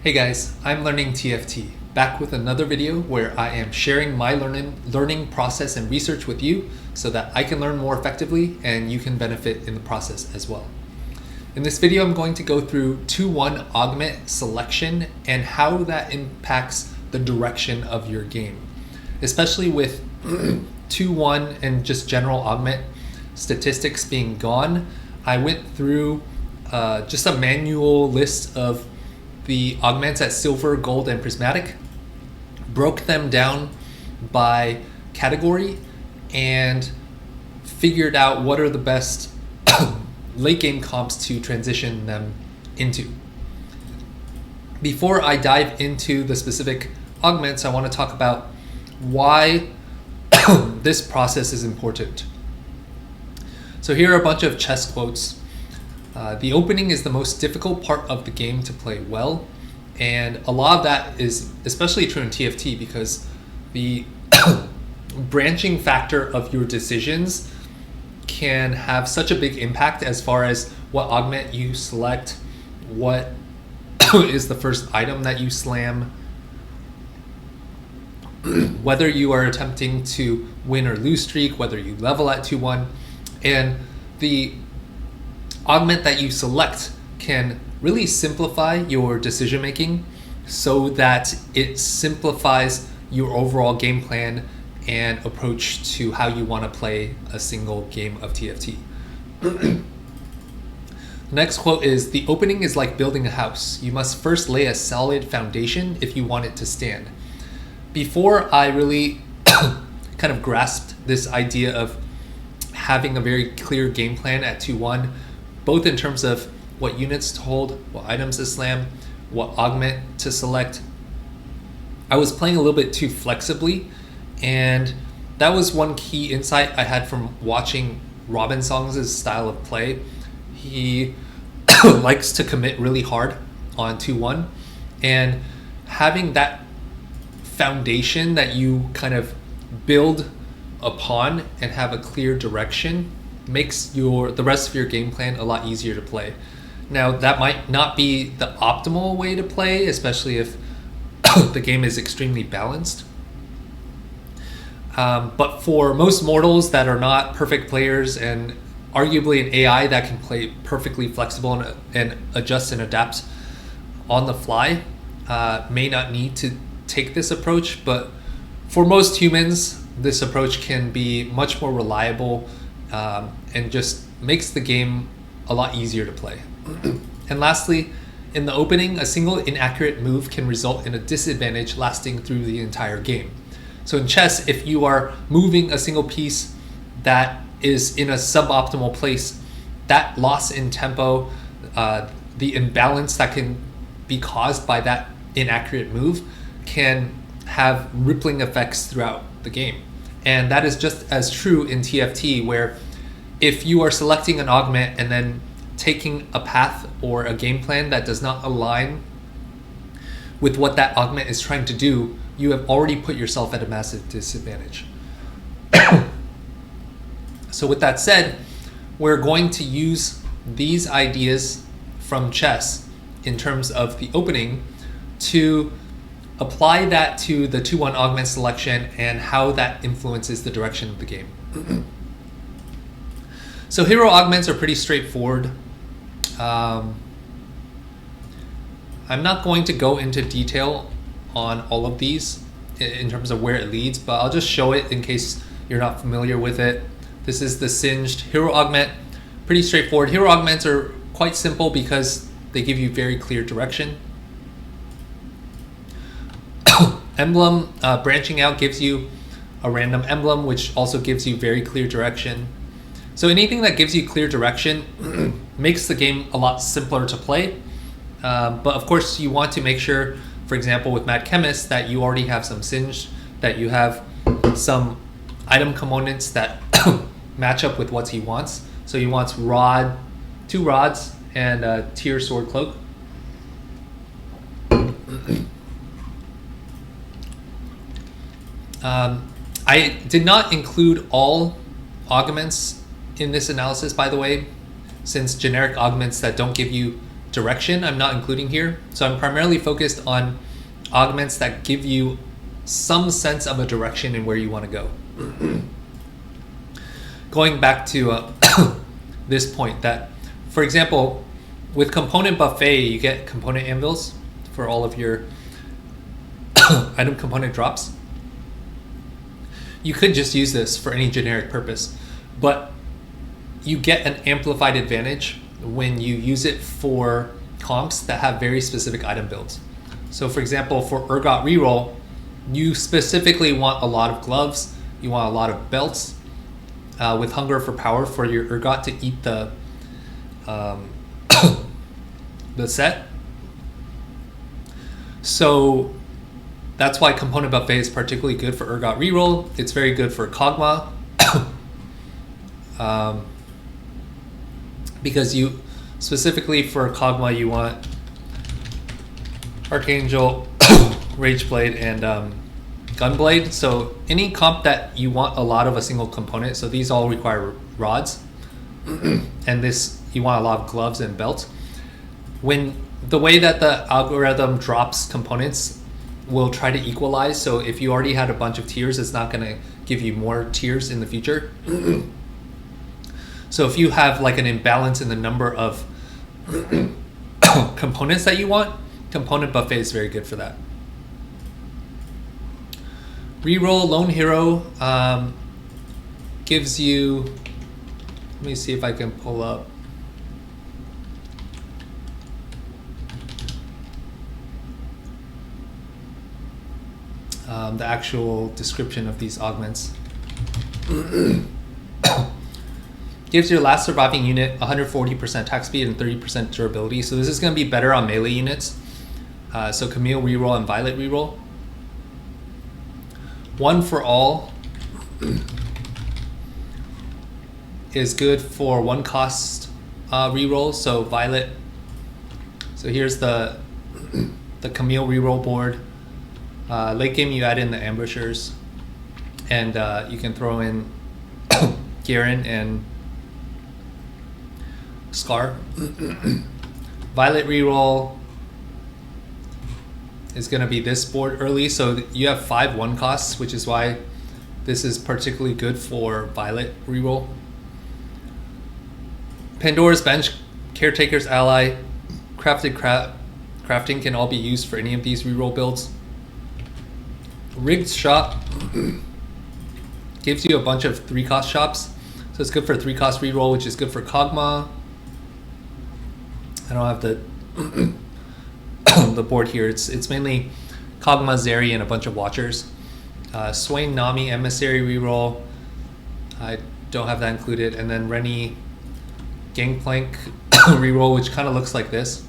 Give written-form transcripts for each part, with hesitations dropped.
Hey guys, I'm learning TFT, back with another video where I am sharing my learning process and research with you so that I can learn more effectively and you can benefit in the process as well. In this video, I'm going to go through 2-1 augment selection and how that impacts the direction of your game. Especially with 2-1 and just general augment statistics being gone, I went through just a manual list of the augments at silver, gold, and prismatic, broke them down by category, and figured out what are the best late game comps to transition them into. Before I dive into the specific augments, I want to talk about why this process is important. So here are a bunch of chess quotes. The opening is the most difficult part of the game to play well, and a lot of that is especially true in TFT because the branching factor of your decisions can have such a big impact as far as what augment you select, what is the first item that you slam, whether you are attempting to win or lose streak, whether you level at 2-1, and the augment that you select can really simplify your decision making so that it simplifies your overall game plan and approach to how you want to play a single game of TFT. The next quote is, "The opening is like building a house. You must first lay a solid foundation if you want it to stand." Before I really kind of grasped this idea of having a very clear game plan at 2-1, both in terms of what units to hold, what items to slam, what augment to select, I was playing a little bit too flexibly, and that was one key insight I had from watching Robin Song's style of play. He likes to commit really hard on 2-1, and having that foundation that you kind of build upon and have a clear direction makes the rest of your game plan a lot easier to play. Now, that might not be the optimal way to play, especially if the game is extremely balanced. But for most mortals that are not perfect players, and arguably an AI that can play perfectly flexible and adjust and adapt on the fly, may not need to take this approach. But for most humans, this approach can be much more reliable and just makes the game a lot easier to play. And lastly, in the opening, a single inaccurate move can result in a disadvantage lasting through the entire game. So in chess, if you are moving a single piece that is in a suboptimal place, that loss in tempo, the imbalance that can be caused by that inaccurate move can have rippling effects throughout the game. And that is just as true in TFT, where if you are selecting an augment and then taking a path or a game plan that does not align with what that augment is trying to do, you have already put yourself at a massive disadvantage. So with that said, we're going to use these ideas from chess in terms of the opening to apply that to the 2-1 augment selection and how that influences the direction of the game. So hero augments are pretty straightforward. I'm not going to go into detail on all of these in terms of where it leads, but I'll just show it in case you're not familiar with it. This is the Singed hero augment. Pretty straightforward. Hero augments are quite simple because they give you very clear direction. Emblem, branching out gives you a random emblem, which also gives you very clear direction. So anything that gives you clear direction makes the game a lot simpler to play. But of course, you want to make sure, for example, with Mad Chemist, that you already have some Singed, that you have some item components that match up with what he wants. So he wants rod, 2 rods, and a tier sword cloak. I did not include all augments in this analysis, by the way, since generic augments that don't give you direction I'm not including here. So I'm primarily focused on augments that give you some sense of a direction and where you want to go. Going back to this point that, for example, with component buffet, you get component anvils for all of your item component drops. You could just use this for any generic purpose, but you get an amplified advantage when you use it for comps that have very specific item builds. So for example, for Ergot reroll, you specifically want a lot of gloves, you want a lot of belts, with Hunger for Power for your Ergot to eat the the set. So that's why Component Buffet is particularly good for Ergot reroll. It's very good for Kog'Maw. Because you, specifically for Kog'Maw, you want Archangel, Rageblade, and Gunblade. So any comp that you want a lot of a single component, so these all require rods, and this you want a lot of gloves and belts. When the way that the algorithm drops components will try to equalize, so if you already had a bunch of tiers, it's not going to give you more tiers in the future. So if you have like an imbalance in the number of components that you want, Component Buffet is very good for that. Reroll Lone Hero gives you, let me see if I can pull up. The actual description of these augments. Gives your last surviving unit 140% attack speed and 30% durability. So this is going to be better on melee units. So Camille reroll and Violet reroll. One for All is good for one cost reroll. So Violet. So here's the Camille reroll board. Late game you add in the ambushers, and you can throw in Garen and Scar. Violet reroll is going to be this board early, so you have 5 one costs, which is why this is particularly good for Violet reroll. Pandora's Bench, Caretaker's Ally, Crafting can all be used for any of these reroll builds. Rigged Shop gives you a bunch of 3-cost shops, so it's good for 3-cost reroll, which is good for Kog'Maw. I don't have the the board here. It's mainly Kog'Maw, Zeri, and a bunch of Watchers. Swain, Nami, Emissary reroll. I don't have that included. And then Rennie, Gangplank reroll, which kind of looks like this.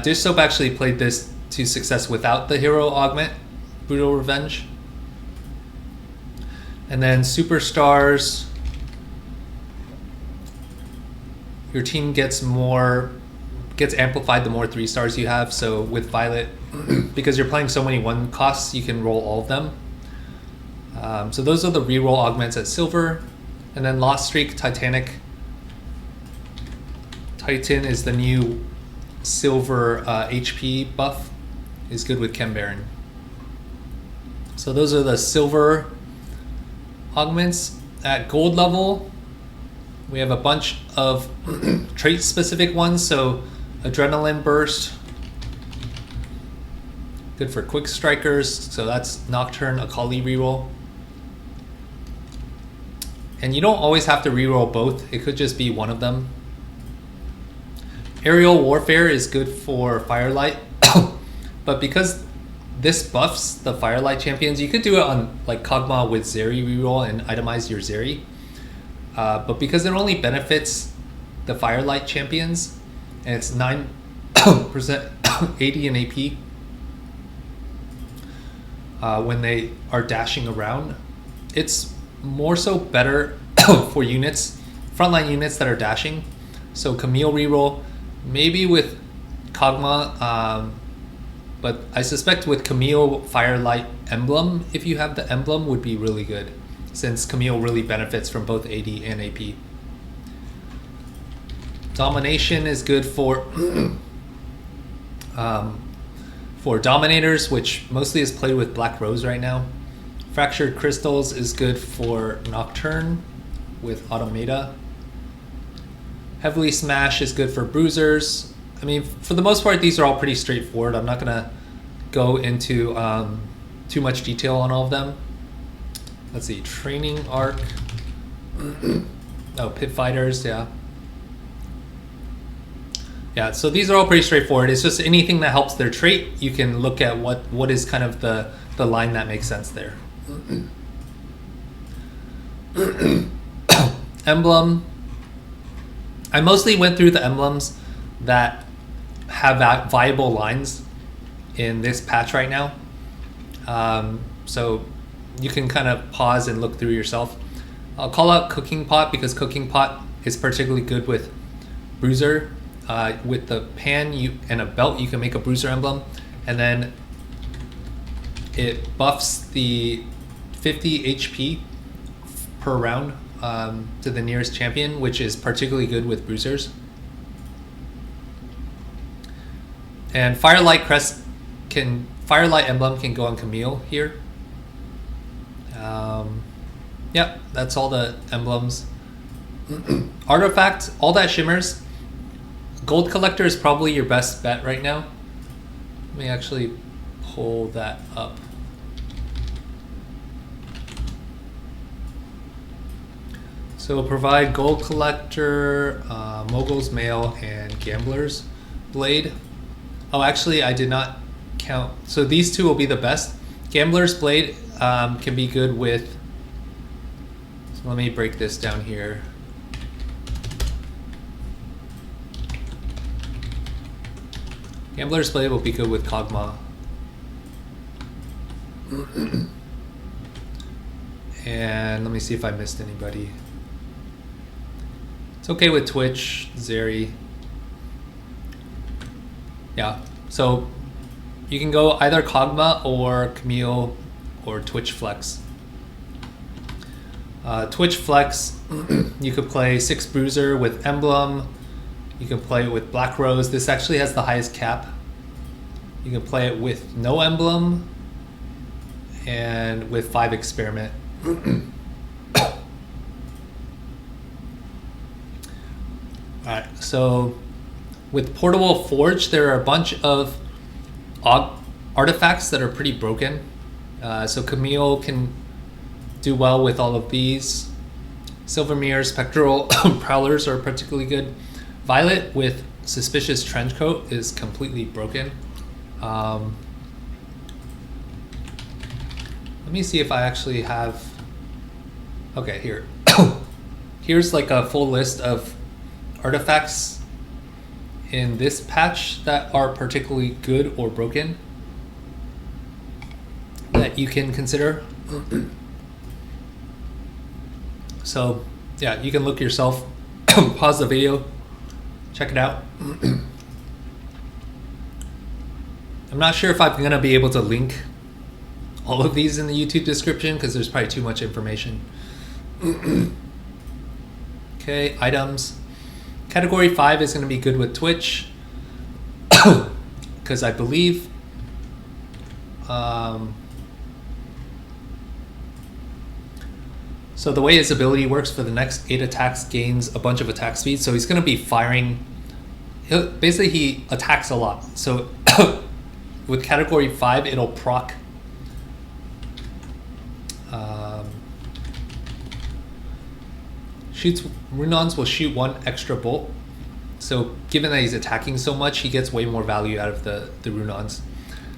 Dish Soap actually played this to success without the hero augment, Brutal Revenge. And then Superstars. Your team gets amplified the more 3 stars you have. So with Violet, because you're playing so many 1 costs, you can roll all of them. So those are the reroll augments at Silver. And then Lost Streak, Titanic. Titan is the new Silver HP buff. Is good with Chem Baron. So those are the Silver augments. At Gold level, we have a bunch of trait-specific ones. So Adrenaline Burst, good for Quick Strikers. So that's Nocturne, Akali reroll. And you don't always have to reroll both. It could just be one of them. Aerial Warfare is good for Firelight. But because this buffs the Firelight champions, you could do it on like Kog'Maw with Zeri reroll and itemize your Zeri. But because it only benefits the Firelight champions, and it's 9% 80 in AP when they are dashing around, it's more so better for units, frontline units that are dashing. So Camille reroll, maybe with Kog'Maw, but I suspect with Camille Firelight Emblem, if you have the emblem, would be really good, since Camille really benefits from both AD and AP. Domination is good for Dominators, which mostly is played with Black Rose right now. Fractured Crystals is good for Nocturne with Automata. Heavily Smash is good for Bruisers. I mean, for the most part, these are all pretty straightforward. I'm not going to go into too much detail on all of them. Let's see, Training Arc. Oh, Pit Fighters, yeah. Yeah, so these are all pretty straightforward. It's just anything that helps their trait, you can look at what is kind of the line that makes sense there. Emblem. I mostly went through the emblems that have viable lines in this patch right now. So you can kind of pause and look through yourself. I'll call out Cooking Pot because Cooking Pot is particularly good with Bruiser. With the pan and a belt, you can make a Bruiser emblem, and then it buffs the 50 HP per round to the nearest champion, which is particularly good with Bruisers. And Firelight emblem can go on Camille here. Yep, that's all the emblems. Artifact, all that shimmers. Gold Collector is probably your best bet right now. Let me actually pull that up. So provide Gold Collector, Mogul's Mail, and Gambler's Blade. Oh, actually, I did not count. So these two will be the best. Gambler's Blade can be good with... So let me break this down here. Gambler's Blade will be good with Kog'Maw. And let me see if I missed anybody. It's okay with Twitch, Zeri. Yeah, so you can go either Kog'Maw or Camille or Twitch Flex. Twitch Flex, you could play 6 Bruiser with Emblem. You can play it with Black Rose. This actually has the highest cap. You can play it with no emblem and with 5 Experiment. Alright, so with Portable Forge, there are a bunch of artifacts that are pretty broken. So Camille can do well with all of these. Silver Mirror, Spectral Prowlers are particularly good. Violet with Suspicious Trenchcoat is completely broken. Let me see if I actually have... Okay, here. Here's like a full list of artifacts in this patch that are particularly good or broken that you can consider. So yeah, you can look yourself, pause the video, check it out. I'm not sure if I'm gonna be able to link all of these in the YouTube description because there's probably too much information. Okay, items. Category 5 is gonna be good with Twitch because I believe so the way his ability works for the next 8 attacks gains a bunch of attack speed. So he's going to be firing. Basically, he attacks a lot. So with category 5, it'll proc. Runons will shoot 1 extra bolt. So given that he's attacking so much, he gets way more value out of the Runons.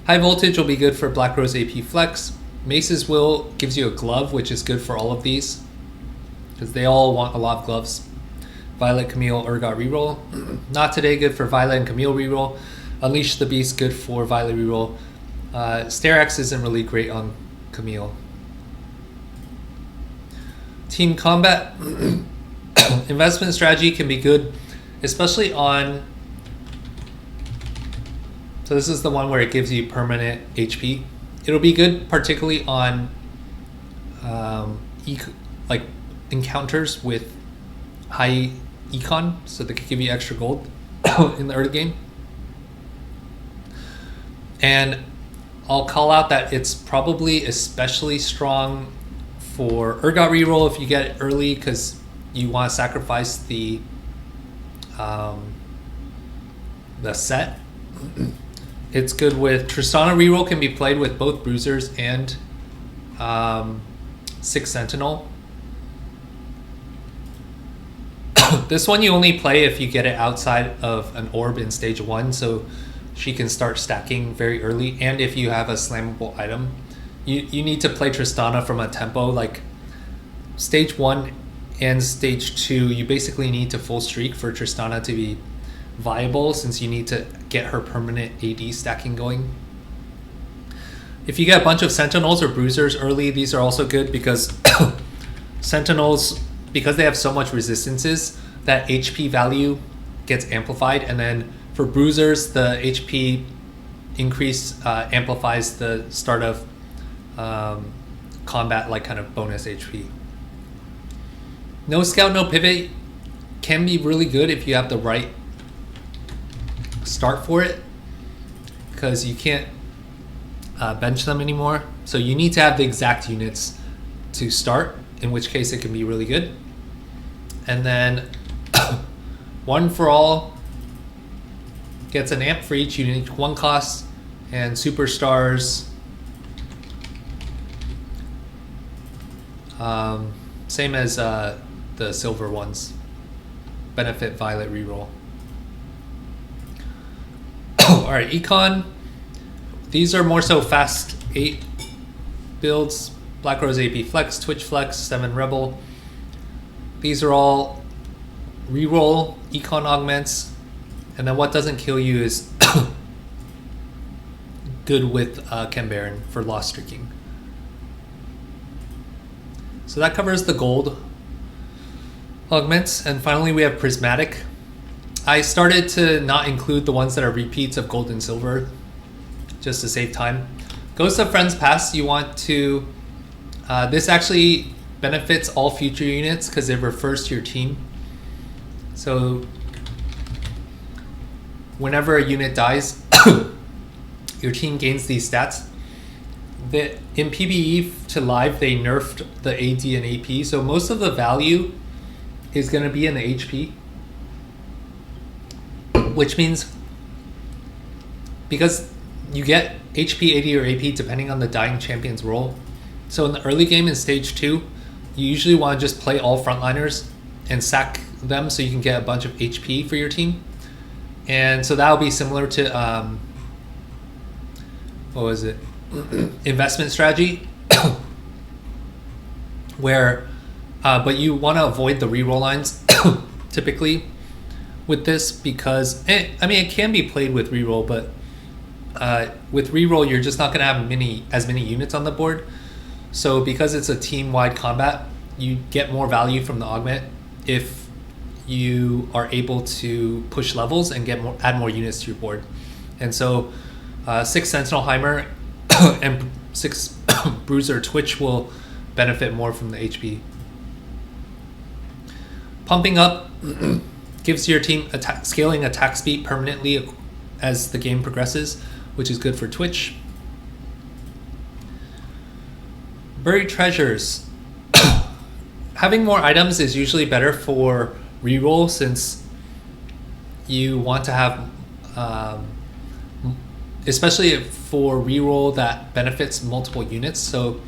High Voltage will be good for Black Rose AP Flex. Mace's Will gives you a glove, which is good for all of these because they all want a lot of gloves. Violet, Camille, Urgot reroll. Not Today, good for Violet and Camille reroll. Unleash the Beast, good for Violet reroll. Sterex isn't really great on Camille. Team Combat. Investment Strategy can be good, especially on... So this is the one where it gives you permanent HP. It'll be good particularly on like encounters with high econ, so they could give you extra gold in the early game. And I'll call out that it's probably especially strong for Urgot reroll if you get it early, because you want to sacrifice the set. It's good with Tristana reroll, can be played with both Bruisers and 6 Sentinel. This one you only play if you get it outside of an orb in stage 1, so she can start stacking very early, and if you have a slammable item. You need to play Tristana from a tempo, like stage 1 and stage 2, you basically need to full streak for Tristana to be viable, since you need to get her permanent AD stacking going. If you get a bunch of Sentinels or Bruisers early, these are also good, because Sentinels, because they have so much resistances, that HP value gets amplified, and then for Bruisers, the HP increase amplifies the start of combat, like kind of bonus HP. No Scout, no Pivot can be really good if you have the right start for it, because you can't bench them anymore. So you need to have the exact units to start, in which case it can be really good. And then One for All gets an amp for each unique 1 cost, and Superstars, same as the silver ones, benefit Violet reroll. Alright, Econ. These are more so fast 8 builds. Black Rose AP Flex, Twitch Flex, 7 Rebel. These are all reroll Econ augments. And then what doesn't kill you is good with Chem Baron for lost streaking. So that covers the gold augments. And finally we have Prismatic. I started to not include the ones that are repeats of gold and silver, just to save time. Ghost of Friends Past, you want to... this actually benefits all future units because it refers to your team. So whenever a unit dies, your team gains these stats. In PvE to live, they nerfed the AD and AP, so most of the value is going to be in the HP. Which means, because you get HP, AD, or AP depending on the dying champion's role. So in the early game in stage 2, you usually want to just play all frontliners and sack them so you can get a bunch of HP for your team. And so that'll be similar to, what was it? Investment strategy, where, but you want to avoid the reroll lines typically with this, because I mean it can be played with reroll, but with reroll you're just not going to have as many units on the board. So because it's a team-wide combat, you get more value from the augment if you are able to push levels and add more units to your board. And so 6 Sentinel Heimer and 6 Bruiser Twitch will benefit more from the HP. Pumping Up gives your team scaling attack speed permanently as the game progresses, which is good for Twitch. Buried Treasures. Having more items is usually better for reroll, since you want to have, especially for reroll that benefits multiple units. So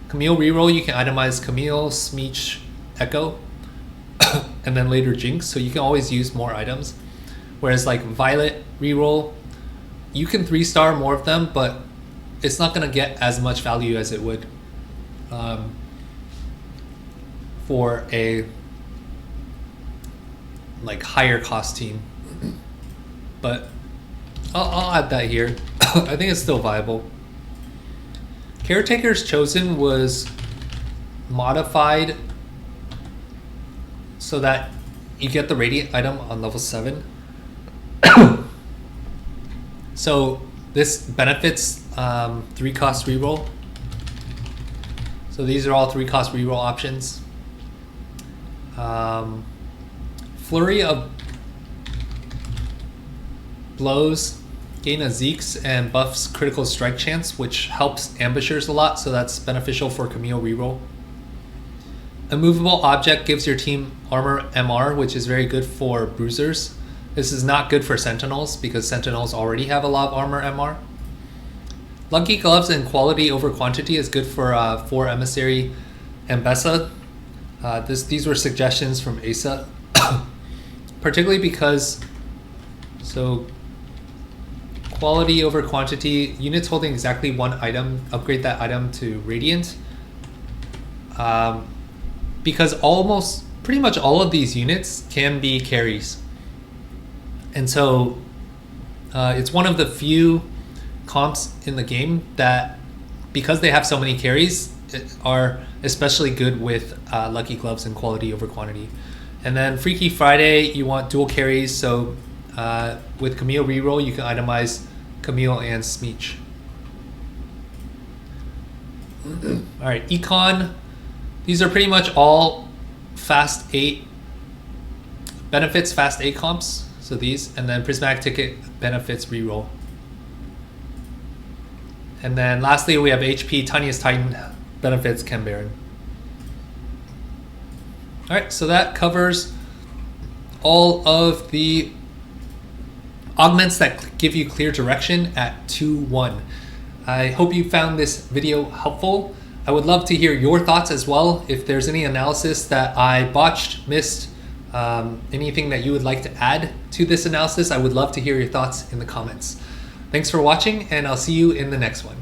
Camille reroll, you can itemize Camille, Smeech, Echo, and then later Jinx, so you can always use more items. Whereas like Violet reroll, you can 3-star more of them, but it's not going to get as much value as it would for a like higher cost team. But I'll add that here. I think it's still viable. Caretaker's Chosen was modified so that you get the Radiant item on level 7. So this benefits 3-cost reroll. So these are all 3-cost reroll options. 4 Flurry of Blows gain a Zeke's and buffs critical strike chance, which helps ambushers a lot, so that's beneficial for Camille reroll. Immovable Object gives your team armor MR, which is very good for bruisers. This is not good for sentinels because sentinels already have a lot of armor MR. Lucky Gloves and quality over quantity is good for Emissary and Bessa. These were suggestions from Asa, particularly because, so quality over quantity, units holding exactly one item, upgrade that item to Radiant. Because pretty much all of these units can be carries. And so it's one of the few comps in the game that, because they have so many carries, are especially good with Lucky Gloves and quality over quantity. And then Freaky Friday, you want dual carries, so with Camille reroll, you can itemize Camille and Smeech. All right, Econ. These are pretty much all fast 8 benefits, fast 8 comps. So these, and then Prismatic Ticket benefits reroll. And then lastly, we have HP Tiniest Titan benefits Chem Baron. All right, so that covers all of the augments that give you clear direction at 2-1. I hope you found this video helpful. I would love to hear your thoughts as well. If there's any analysis that I botched, missed, anything that you would like to add to this analysis, I would love to hear your thoughts in the comments. Thanks for watching, and I'll see you in the next one.